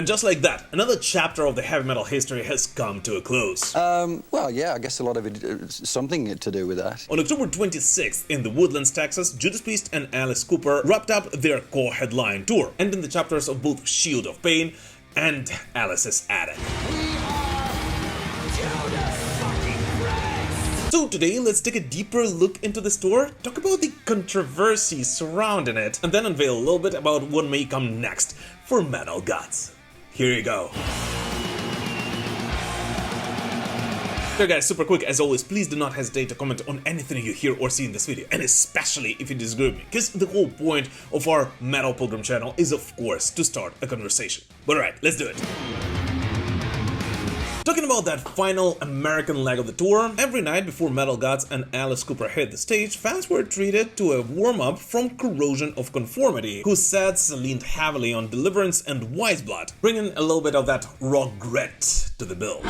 And just like that, another chapter of the heavy metal history has come to a close. Well, yeah, I guess a lot of it something to do with that. On October 26th, in the Woodlands, Texas, Judas Priest and Alice Cooper wrapped up their core headline tour, ending the chapters of both Shield of Pain and Alice's Attic. So today, let's take a deeper look into this tour, talk about the controversy surrounding it, and then unveil a little bit about what may come next for Metal Gods. Here you go. So guys, super quick, as always, please do not hesitate to comment on anything you hear or see in this video, and especially if you disagree with me, because the whole point of our Metal Pilgrim channel is, of course, to start a conversation. But alright, let's do it. Talking about that final American leg of the tour, every night before Metal Gods and Alice Cooper hit the stage, fans were treated to a warm-up from Corrosion of Conformity, whose sets leaned heavily on Deliverance and Wise Blood, bringing a little bit of that rock grit to the bill.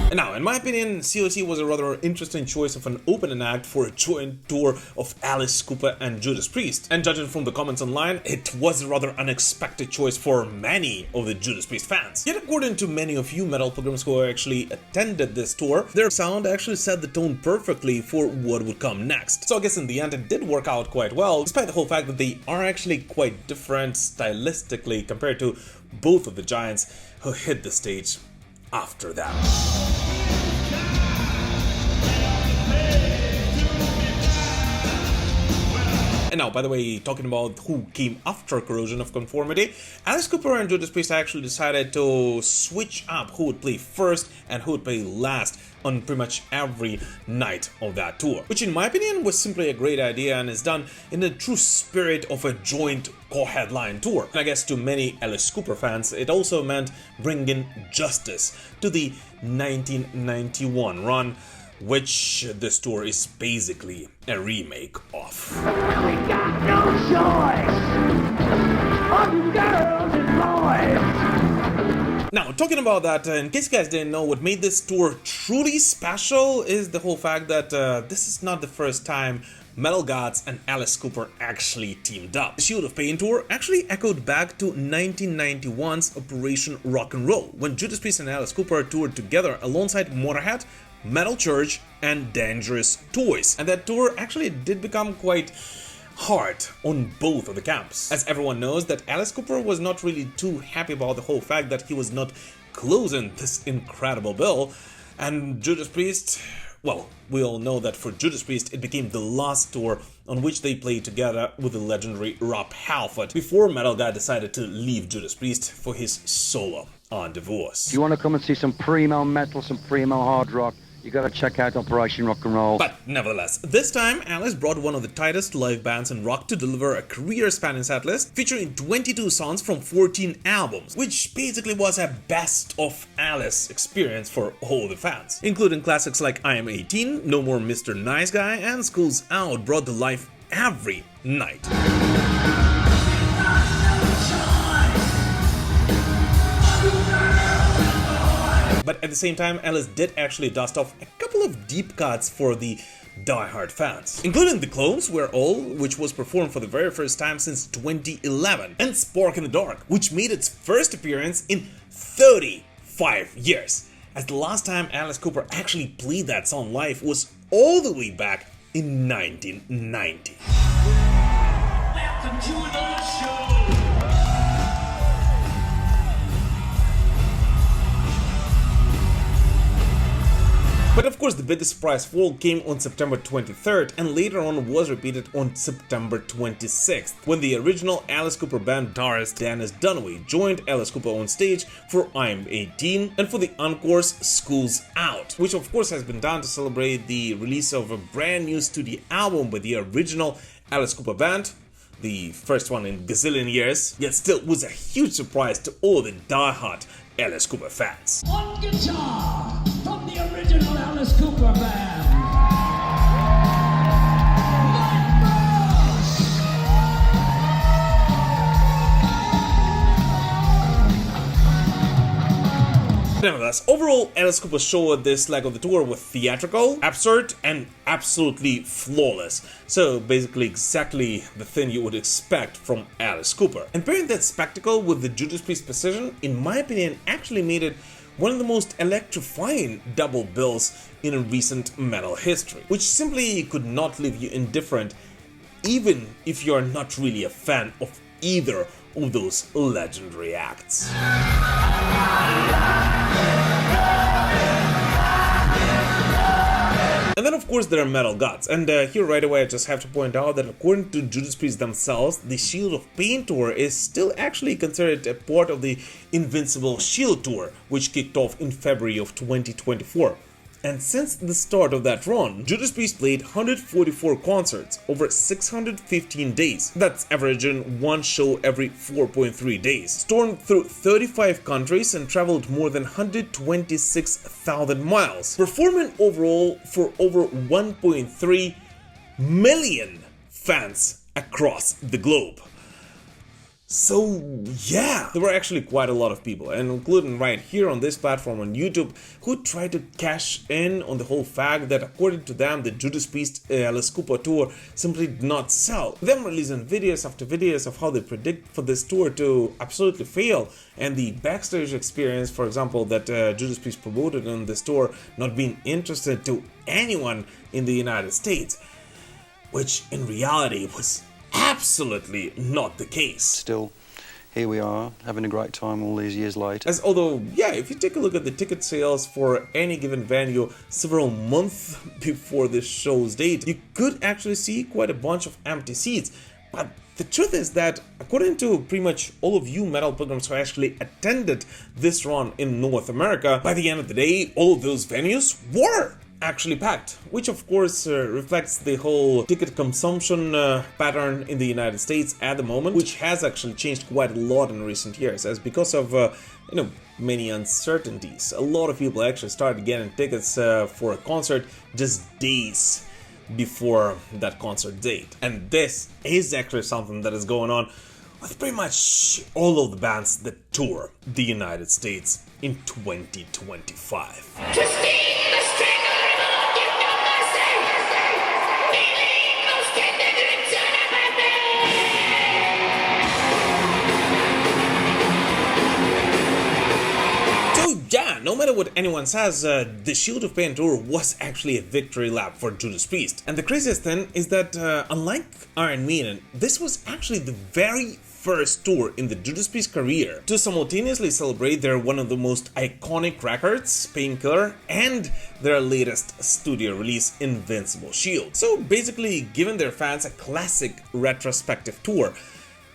And now, in my opinion, COC was a rather interesting choice of an opening act for a joint tour of Alice Cooper and Judas Priest. And judging from the comments online, it was a rather unexpected choice for many of the Judas Priest fans. Yet according to many of you Metal Pilgrims who actually attended this tour, their sound actually set the tone perfectly for what would come next. So I guess in the end it did work out quite well, despite the whole fact that they are actually quite different stylistically compared to both of the giants who hit the stage after that. And now, by the way, talking about who came after Corrosion of Conformity, Alice Cooper and Judas Priest actually decided to switch up who would play first and who would play last on pretty much every night of that tour, which in my opinion was simply a great idea and is done in the true spirit of a joint co-headline tour. And I guess to many Alice Cooper fans, it also meant bringing justice to the 1991 run, which this tour is basically a remake of. We got no choice on girls and boys. Now, talking about that, in case you guys didn't know, what made this tour truly special is the whole fact that this is not the first time Metal Gods and Alice Cooper actually teamed up. The Shield of Pain tour actually echoed back to 1991's Operation Rock and Roll, when Judas Priest and Alice Cooper toured together alongside Motorhead, Metal Church and Dangerous Toys. And that tour actually did become quite hard on both of the camps, as everyone knows that Alice Cooper was not really too happy about the whole fact that he was not closing this incredible bill, and Judas Priest, well, we all know that for Judas Priest it became the last tour on which they played together with the legendary Rob Halford before Metal God decided to leave Judas Priest for his solo on Divorce. If you want to come and see some primo metal, some primo hard rock, you gotta check out Operation Rock and Roll. But nevertheless, this time Alice brought one of the tightest live bands in rock to deliver a career-spanning setlist featuring 22 songs from 14 albums, which basically was a best of Alice experience for all the fans, including classics like I Am 18, No More Mr. Nice Guy, and School's Out brought to life every night. But at the same time, Alice did actually dust off a couple of deep cuts for the die-hard fans, including The Clones Were All, which was performed for the very first time since 2011, and Spark in the Dark, which made its first appearance in 35 years, as the last time Alice Cooper actually played that song live was all the way back in 1990. Welcome to the show. But of course the biggest surprise of all came on September 23rd and later on was repeated on September 26th, when the original Alice Cooper band guitarist Dennis Dunaway joined Alice Cooper on stage for I'm 18 and for the encore's School's Out, which of course has been done to celebrate the release of a brand new studio album by the original Alice Cooper band, the first one in gazillion years, yet still was a huge surprise to all the die-hard Alice Cooper fans. On guitar, from the original Alice Cooper band, nevertheless, overall, Alice Cooper's show at this leg of the tour was theatrical, absurd, and absolutely flawless. So basically exactly the thing you would expect from Alice Cooper. And pairing that spectacle with the Judas Priest precision, in my opinion, actually made it one of the most electrifying double bills in recent metal history, which simply could not leave you indifferent, even if you are not really a fan of either of those legendary acts. And then of course there are metal gods, and here right away I just have to point out that according to Judas Priest themselves, the Shield of Pain tour is still actually considered a part of the Invincible Shield tour, which kicked off in February of 2024. And since the start of that run, Judas Priest played 144 concerts over 615 days. That's averaging one show every 4.3 days. Stormed through 35 countries and traveled more than 126,000 miles. Performing overall for over 1.3 million fans across the globe. So yeah, there were actually quite a lot of people, and including right here on this platform on YouTube, who tried to cash in on the whole fact that according to them, the Judas Priest Alice Cooper tour simply did not sell. Them releasing videos after videos of how they predict for this tour to absolutely fail, and the backstage experience, for example, that Judas Priest promoted on this tour not being interested to anyone in the United States, which in reality was absolutely not the case. Still, here we are, having a great time all these years later. As although, yeah, if you take a look at the ticket sales for any given venue several months before this show's date, you could actually see quite a bunch of empty seats. But the truth is that, according to pretty much all of you metal pilgrims who actually attended this run in North America, by the end of the day, all of those venues were actually packed, which of course reflects the whole ticket consumption pattern in the United States at the moment, which has actually changed quite a lot in recent years, as because of many uncertainties, a lot of people actually started getting tickets for a concert just days before that concert date. And this is actually something that is going on with pretty much all of the bands that tour the United States in 2025. Yeah, no matter what anyone says, the Shield of Pain tour was actually a victory lap for Judas Priest. And the craziest thing is that, unlike Iron Maiden, this was actually the very first tour in the Judas Priest career to simultaneously celebrate their one of the most iconic records, Painkiller, and their latest studio release, Invincible Shield. So basically giving their fans a classic retrospective tour.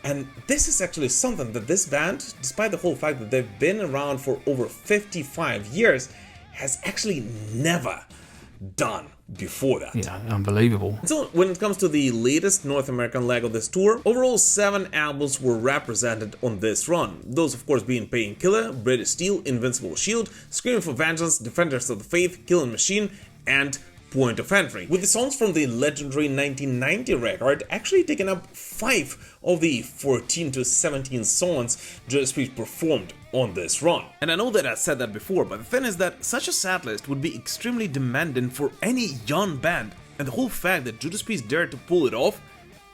And this is actually something that this band, despite the whole fact that they've been around for over 55 years, has actually never done before that. Yeah, unbelievable. So when it comes to the latest North American leg of this tour, overall 7 albums were represented on this run. Those of course being Painkiller, British Steel, Invincible Shield, Screaming for Vengeance, Defenders of the Faith, Killing Machine, and Point of Entry, with the songs from the legendary 1990 record actually taking up 5 of the 14 to 17 songs Judas Priest performed on this run. And I know that I said that before, but the thing is that such a setlist would be extremely demanding for any young band, and the whole fact that Judas Priest dared to pull it off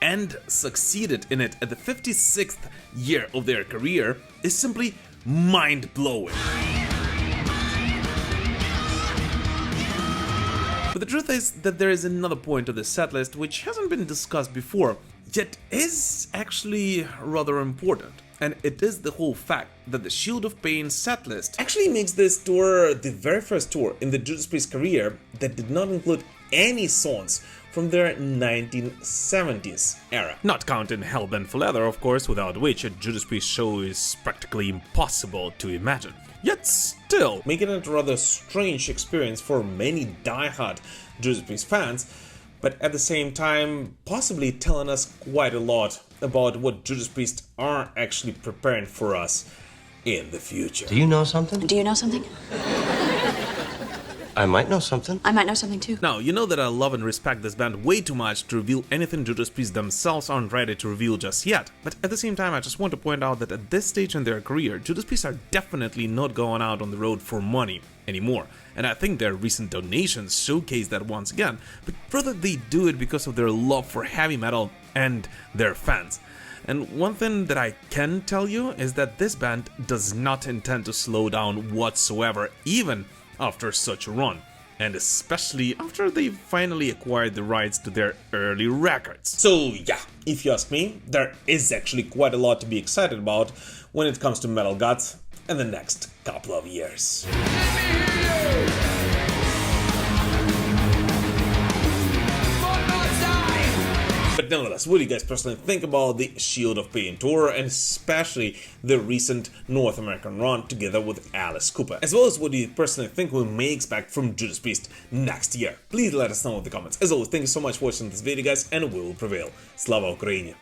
and succeeded in it at the 56th year of their career is simply mind-blowing. But the truth is that there is another point of this setlist which hasn't been discussed before, yet is actually rather important. And it is the whole fact that the Shield of Pain setlist actually makes this tour the very first tour in the Judas Priest career that did not include any songs from their 1970s era. Not counting Hellbent for Leather, of course, without which a Judas Priest show is practically impossible to imagine. Yet still, making it a rather strange experience for many die-hard Judas Priest fans, but at the same time possibly telling us quite a lot about what Judas Priest are actually preparing for us in the future. Do you know something? Do you know something? I might know something. I might know something too. Now, you know that I love and respect this band way too much to reveal anything Judas Priest themselves aren't ready to reveal just yet, but at the same time I just want to point out that at this stage in their career, Judas Priest are definitely not going out on the road for money anymore, and I think their recent donations showcase that once again, but rather they do it because of their love for heavy metal and their fans. And one thing that I can tell you is that this band does not intend to slow down whatsoever, even after such a run, and especially after they finally acquired the rights to their early records. So yeah, if you ask me, there is actually quite a lot to be excited about when it comes to Metal Gods in the next couple of years. But nevertheless, what do you guys personally think about the Shield of Pain tour, and especially the recent North American run together with Alice Cooper? As well as what do you personally think we may expect from Judas Priest next year? Please let us know in the comments. As always, thank you so much for watching this video, guys, and we will prevail. Slava Ukraini!